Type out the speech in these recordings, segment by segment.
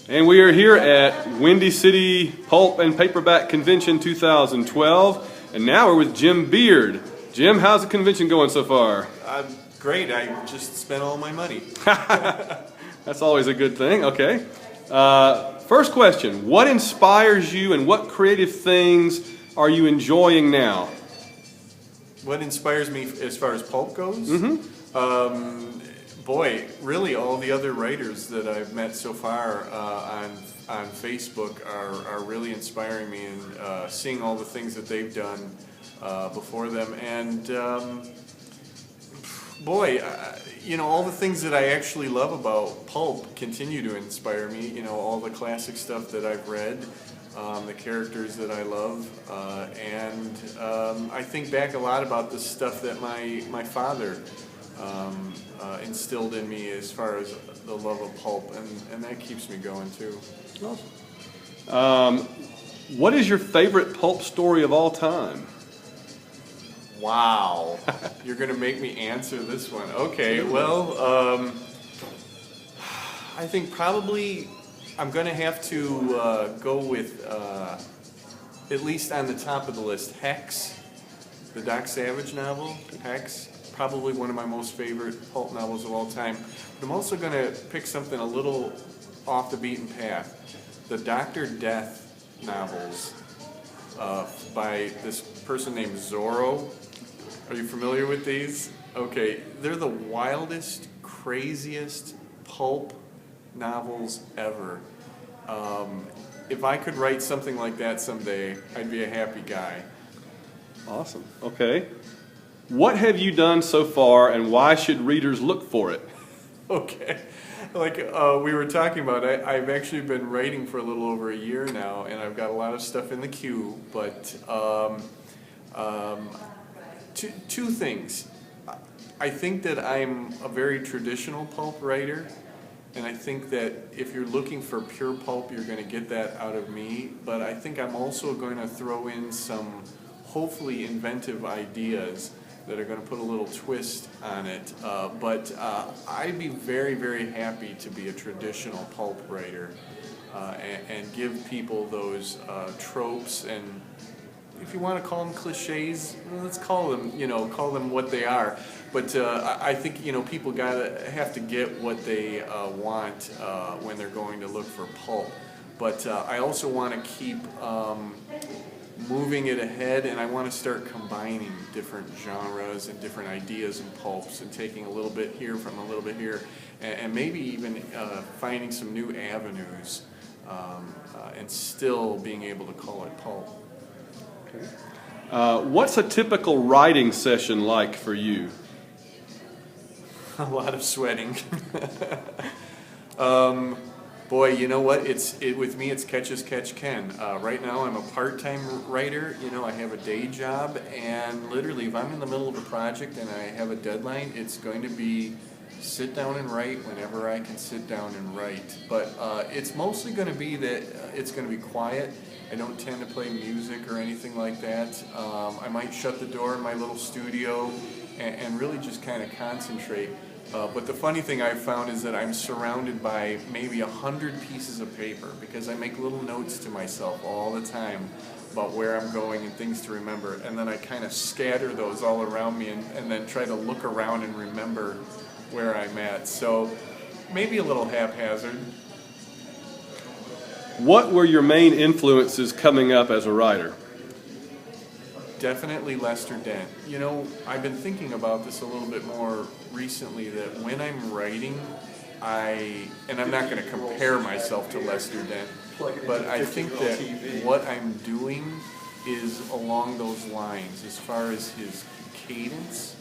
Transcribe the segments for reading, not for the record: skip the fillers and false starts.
And we are here at Windy City Pulp and Paperback Convention 2012, and now we're with Jim Beard. Jim, how's the convention going so far? Great. I just spent all my money. That's always a good thing. Okay. First question, what inspires you and what creative things are you enjoying now? What inspires me as far as pulp goes? Boy, really all the other writers that I've met so far on Facebook are really inspiring me, and seeing all the things that they've done before them. And boy, you know, all the things that I actually love about pulp continue to inspire me. You know, all the classic stuff that I've read, the characters that I love, and I think back a lot about the stuff that my father instilled in me as far as the love of pulp, and that keeps me going too. Awesome. What is your favorite pulp story of all time? Wow, you're going to make me answer this one. Okay, well, I think probably I'm going to have to go with, at least on the top of the list, Hex, the Doc Savage novel, Hex. Probably one of my most favorite pulp novels of all time. But I'm also going to pick something a little off the beaten path. The Dr. Death novels by this person named Zorro. Are you familiar with these? Okay, they're the wildest, craziest pulp novels ever. If I could write something like that someday, I'd be a happy guy. Awesome. Okay. What have you done so far, and why should readers look for it? Okay. Like we were talking about, I've actually been writing for a little over a year now, and I've got a lot of stuff in the queue, but two things. I think that I'm a very traditional pulp writer, and I think that if you're looking for pure pulp, you're going to get that out of me, but I think I'm also going to throw in some hopefully inventive ideas that are going to put a little twist on it, but I'd be very, very happy to be a traditional pulp writer and give people those tropes, and if you want to call them cliches, well, let's call them, call them what they are. But I think, people have to get what they want when they're going to look for pulp. But I also want to keep moving it ahead, and I want to start combining different genres and different ideas in pulps, and taking a little bit here from a little bit here, and maybe even finding some new avenues, and still being able to call it pulp. Okay. What's a typical writing session like for you? A lot of sweating. Boy, you know what? With me, it's catch as catch can. Right now, I'm a part-time writer. I have a day job, and literally, if I'm in the middle of a project and I have a deadline, it's going to be sit down and write whenever I can sit down and write. But it's mostly going to be that it's going to be quiet. I don't tend to play music or anything like that. I might shut the door in my little studio and really just kind of concentrate. But the funny thing I've found is that I'm surrounded by maybe 100 pieces of paper, because I make little notes to myself all the time about where I'm going and things to remember, and then I kind of scatter those all around me and then try to look around and remember where I'm at. So maybe a little haphazard. What were your main influences coming up as a writer? Definitely Lester Dent. I've been thinking about this a little bit more recently, that when I'm writing, and I'm not going to compare myself to Lester Dent, but I think that what I'm doing is along those lines, as far as his cadence,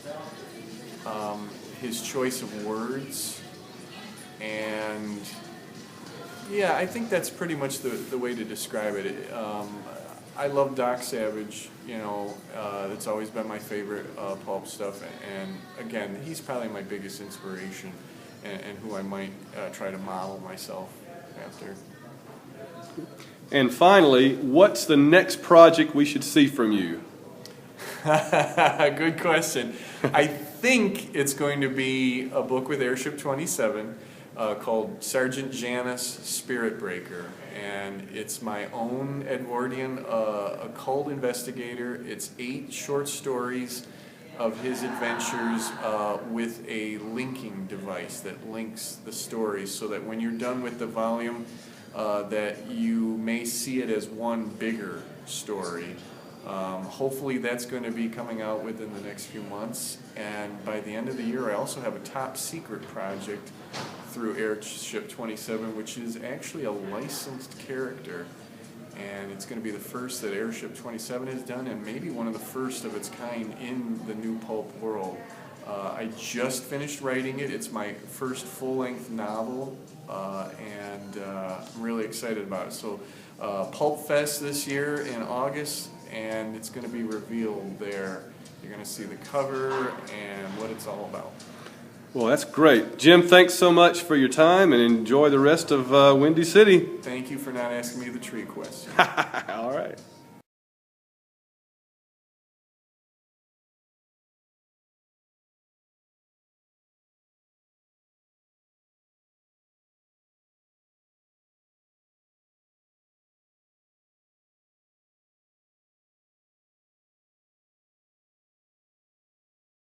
his choice of words, and yeah, I think that's pretty much the way to describe it. I love Doc Savage, it's always been my favorite pulp stuff, and again, he's probably my biggest inspiration, and who I might try to model myself after. And finally, what's the next project we should see from you? Good question. I think it's going to be a book with Airship 27. called Sergeant Janus Spirit Breaker. And it's my own Edwardian occult investigator. It's 8 short stories of his adventures with a linking device that links the stories, so that when you're done with the volume, that you may see it as one bigger story. Hopefully that's going to be coming out within the next few months, and by the end of the year I also have a top secret project through Airship 27, which is actually a licensed character, and it's going to be the first that Airship 27 has done, and maybe one of the first of its kind in the new pulp world. I just finished writing it. It's my first full-length novel, and I'm really excited about it. So Pulp Fest this year in August, and it's going to be revealed there. You're going to see the cover and what it's all about. Well, that's great. Jim, thanks so much for your time, and enjoy the rest of Windy City. Thank you for not asking me the tree question. All right.